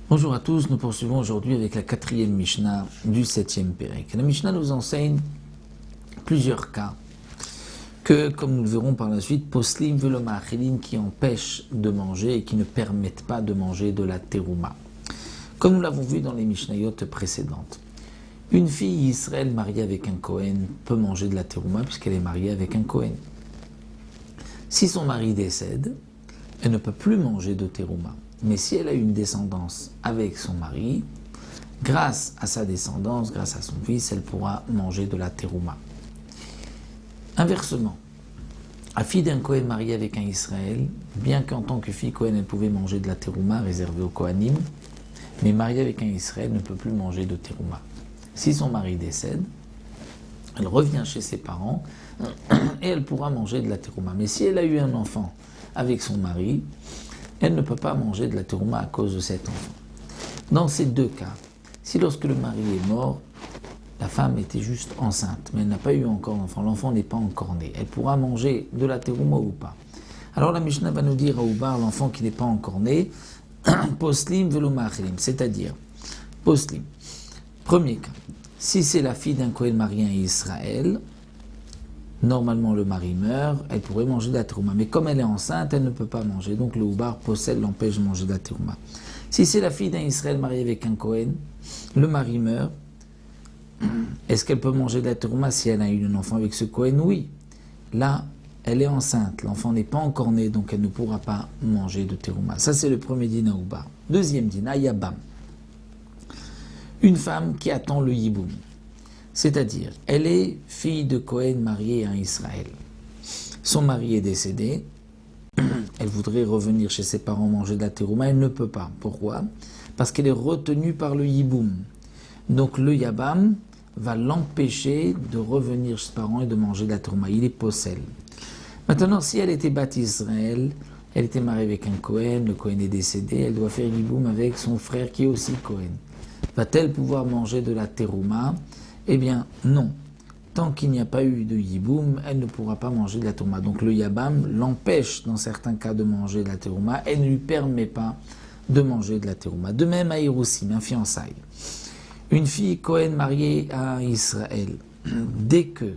Bonjour à tous, nous poursuivons aujourd'hui avec la 4e Mishnah du 7e Pérek. La Mishnah nous enseigne plusieurs cas que, comme nous le verrons par la suite, poslim veloma'achilim qui empêchent de manger et qui ne permettent pas de manger de la terouma. Comme nous l'avons vu dans les Mishnayot précédentes, une fille Israël mariée avec un Kohen peut manger de la terouma puisqu'elle est mariée avec un Kohen. Si son mari décède, elle ne peut plus manger de terouma. Mais si elle a une descendance avec son mari, grâce à sa descendance, grâce à son fils, elle pourra manger de la terouma. Inversement, la fille d'un Kohen mariée avec un Israël, bien qu'en tant que fille Kohen, elle pouvait manger de la terouma réservée aux Kohanim, mais mariée avec un Israël ne peut plus manger de terouma. Si son mari décède, elle revient chez ses parents et elle pourra manger de la terouma. Mais si elle a eu un enfant avec son mari, elle ne peut pas manger de la terouma à cause de cet enfant. Dans ces deux cas, si lorsque le mari est mort, la femme était juste enceinte, mais elle n'a pas eu encore d'enfant, l'enfant n'est pas encore né, elle pourra manger de la terouma ou pas. Alors la Mishnah va nous dire à Oubar, l'enfant qui n'est pas encore né, poslim veloma'achilim, c'est-à-dire, poslim. Premier cas, si c'est la fille d'un Kohen marié à Israël, normalement le mari meurt, elle pourrait manger de la terouma. Mais comme elle est enceinte, elle ne peut pas manger. Donc le Oubar possède l'empêche de manger de la terouma. Si c'est la fille d'un Israël marié avec un Kohen, le mari meurt, est-ce qu'elle peut manger de la terouma si elle a eu un enfant avec ce Kohen? Oui. Là, elle est enceinte, l'enfant n'est pas encore né, donc elle ne pourra pas manger de terouma. Ça c'est le premier din à Oubar. Deuxième din, Yabam. Une femme qui attend le yiboum. C'est-à-dire, elle est fille de Kohen mariée à Israël. Son mari est décédé, elle voudrait revenir chez ses parents manger de la terouma, elle ne peut pas. Pourquoi? Parce qu'elle est retenue par le yiboum. Donc le yabam va l'empêcher de revenir chez ses parents et de manger de la terouma. Il est possède. Maintenant, si elle était bâtie Israël, elle était mariée avec un Kohen, le Kohen est décédé, elle doit faire yiboum avec son frère qui est aussi Kohen. Va-t-elle pouvoir manger de la terouma? Eh bien, non. Tant qu'il n'y a pas eu de yiboum, elle ne pourra pas manger de la terouma. Donc le yabam l'empêche, dans certains cas, de manger de la terouma et ne lui permet pas de manger de la terouma. De même à Hiroussim, un fiançailles. Une fille Kohen mariée à Israël, dès que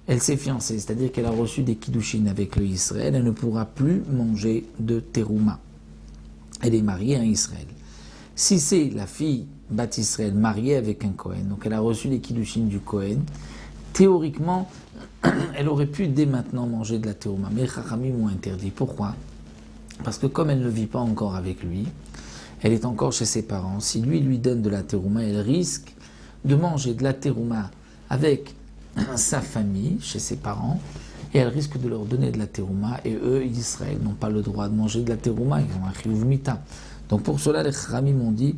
elle s'est fiancée, c'est-à-dire qu'elle a reçu des kiddushin avec le Israël, elle ne pourra plus manger de terouma. Elle est mariée à Israël. Si c'est la fille Bat Israël mariée avec un Kohen, donc elle a reçu les kiddushin du Kohen, théoriquement, elle aurait pu dès maintenant manger de la terouma, mais les Chachamim m'ont interdit. Pourquoi? Parce que comme elle ne vit pas encore avec lui, elle est encore chez ses parents. Si lui donne de la terouma, elle risque de manger de la terouma avec sa famille, chez ses parents, et elle risque de leur donner de la terouma, et eux, Israël, n'ont pas le droit de manger de la terouma, ils ont un chiyuv mita. Donc pour cela, les Chachamim m'ont dit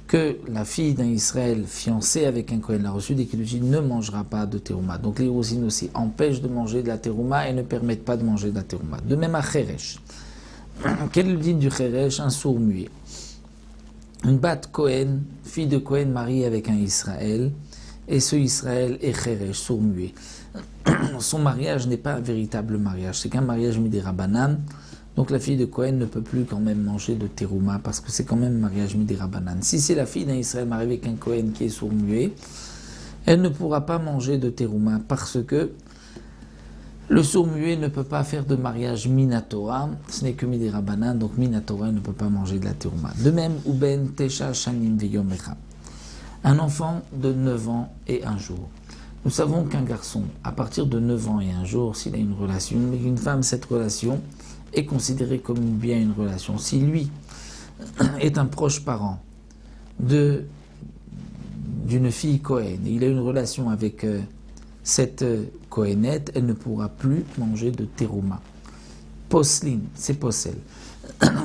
que la fille d'un Israël fiancée avec un Kohen, a reçu des kiddushin, ne mangera pas de terouma. Donc les Hiroussim aussi empêchent de manger de la terouma et ne permettent pas de manger de la terouma. De même à Cheresh. Quel est le din du Cheresh? Un sourd muet. Une bat Kohen, fille de Kohen mariée avec un Israël, et ce Israël est Cheresh, sourd muet. Son mariage n'est pas un véritable mariage, c'est qu'un mariage midei Rabbanan. Donc la fille de Kohen ne peut plus quand même manger de terouma parce que c'est quand même un mariage midei Rabbanan. Si c'est la fille d'un Israël mariée avec un Kohen qui est sourd-muet, elle ne pourra pas manger de terouma parce que le sourd-muet ne peut pas faire de mariage minatora, ce n'est que midei Rabbanan, donc minatora ne peut pas manger de la terouma. De même, Uben Tesha Shanim Veyom Echa, un enfant de 9 ans et un jour. Nous savons qu'un garçon, à partir de 9 ans et un jour, s'il a une relation avec une femme, cette relation est considéré comme bien une relation. Si lui est un proche parent d'une fille Kohen, et il a une relation avec cette Kohenette, elle ne pourra plus manger de terouma. Poslin, c'est possel.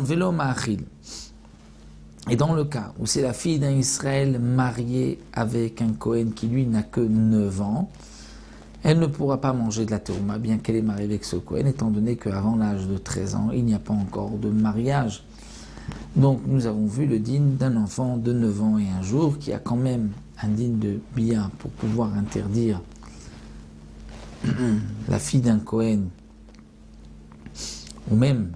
Velo ma'achil. Et dans le cas où c'est la fille d'un Israël mariée avec un Kohen qui lui n'a que 9 ans, elle ne pourra pas manger de la terouma, bien qu'elle est mariée avec ce Kohen, étant donné qu'avant l'âge de 13 ans, il n'y a pas encore de mariage. Donc nous avons vu le din d'un enfant de 9 ans et un jour, qui a quand même un din de bien pour pouvoir interdire la fille d'un Kohen, ou même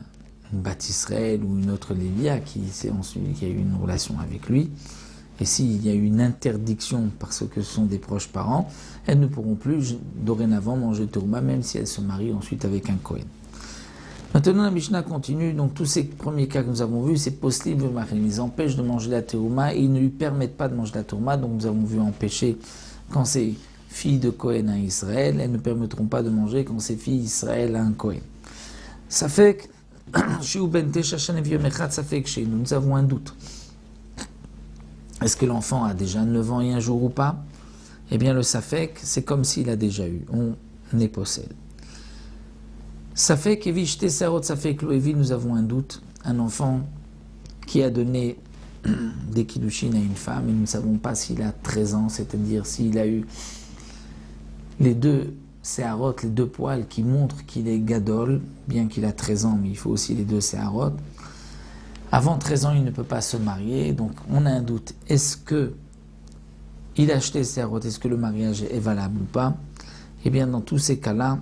une Bat Israël ou une autre Lévia qui a eu une relation avec lui, et s'il y a eu une interdiction parce que ce sont des proches parents, elles ne pourront plus dorénavant manger de terouma, même si elles se marient ensuite avec un Kohen. Maintenant, la Mishnah continue. Donc, tous ces premiers cas que nous avons vus, c'est possible, ils empêchent de manger la terouma et ils ne lui permettent pas de manger la terouma. Donc, nous avons vu empêcher quand c'est fille de Kohen à Israël, elles ne permettront pas de manger quand c'est fille Israël à un Kohen. Ça fait que nous avons un doute. Est-ce que l'enfant a déjà 9 ans et un jour ou pas? Eh bien, le Safek, c'est comme s'il a déjà eu. On est possède. Safek, Evi, Shte Sarot, Safek, Loevi, nous avons un doute. Un enfant qui a donné des kiddushin à une femme, et nous ne savons pas s'il a 13 ans, c'est-à-dire s'il a eu les 2 séharot, les 2 poils qui montrent qu'il est gadol, bien qu'il a 13 ans, mais il faut aussi les 2 séharot. Avant 13 ans, il ne peut pas se marier, donc on a un doute. Est-ce que il a acheté séharot, est-ce que le mariage est valable ou pas? Eh bien, dans tous ces cas-là,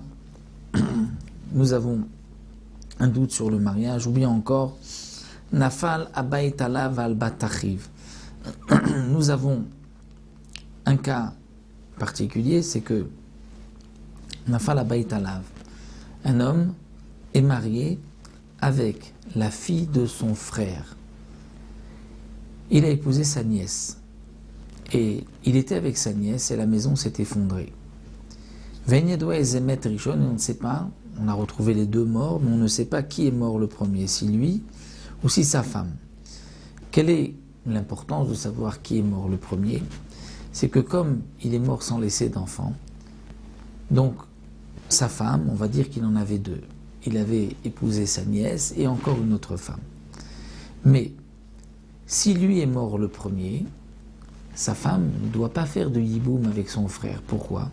nous avons un doute sur le mariage, ou bien encore, Nafal abayt alav al batachiv. Nous avons un cas particulier, c'est que Nafal abayt alav, un homme est marié avec la fille de son frère. Il a épousé sa nièce. Et il était avec sa nièce et la maison s'est effondrée. Venyedwa et Zemet Rishon, on ne sait pas, on a retrouvé les 2 morts, mais on ne sait pas qui est mort le premier, si lui ou si sa femme. Quelle est l'importance de savoir qui est mort le premier? C'est que comme il est mort sans laisser d'enfant, donc sa femme, on va dire qu'il en avait 2. Il avait épousé sa nièce et encore une autre femme. Mais si lui est mort le premier, sa femme ne doit pas faire de yiboum avec son frère. Pourquoi?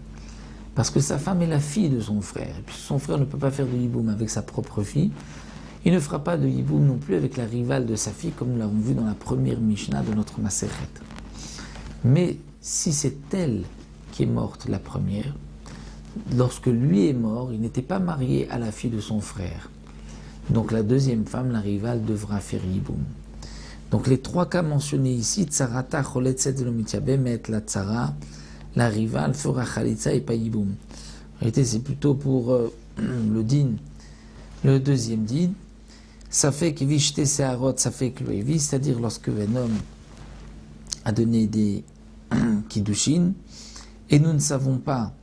Parce que sa femme est la fille de son frère. Et puis son frère ne peut pas faire de yiboum avec sa propre fille. Il ne fera pas de yiboum non plus avec la rivale de sa fille, comme nous l'avons vu dans la première Mishnah de notre Maseret. Mais si c'est elle qui est morte la première, lorsque lui est mort, il n'était pas marié à la fille de son frère. Donc la deuxième femme, la rivale, devra faire yiboum. Donc les 3 cas mentionnés ici, tsarata, choletset, zelomitiabem, et la tsara, la rivale fera chalitza et pas yiboum. En réalité, c'est plutôt pour le din. Le deuxième din, ça fait que vishte seharot, ça fait que loevi, c'est-à-dire lorsque un homme a donné des kiddushin, et nous ne savons pas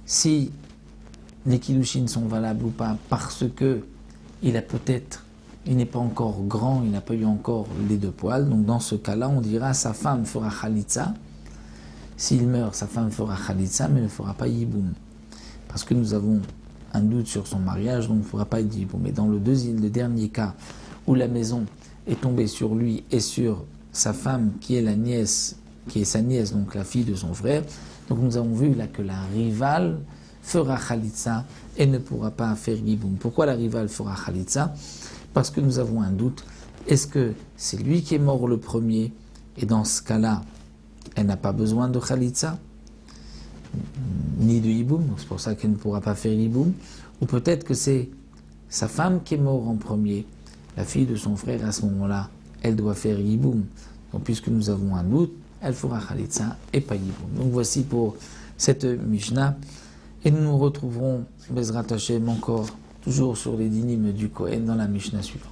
si les kiddushin sont valables ou pas, parce que il n'est pas encore grand, il n'a pas eu encore les 2 poils, donc dans ce cas-là, on dira sa femme fera chalitza. S'il meurt, sa femme fera chalitza, mais ne fera pas yiboum. Parce que nous avons un doute sur son mariage, donc il ne fera pas yiboum. Mais dans le dernier cas, où la maison est tombée sur lui et sur sa femme, qui est sa nièce, donc la fille de son frère, donc nous avons vu là que la rivale fera chalitza et ne pourra pas faire yiboum. Pourquoi la rivale fera chalitza? Parce que nous avons un doute. Est-ce que c'est lui qui est mort le premier, et dans ce cas-là, elle n'a pas besoin de chalitza, ni de yiboum, c'est pour ça qu'elle ne pourra pas faire yiboum, ou peut-être que c'est sa femme qui est morte en premier, la fille de son frère, à ce moment-là, elle doit faire yiboum. Donc puisque nous avons un doute, elle fera chalitza et pas yiboum. Donc voici pour cette Mishnah, et nous nous retrouverons, Bezrat Hashem, encore toujours sur les dynimes du Kohen dans la Mishnah suivante.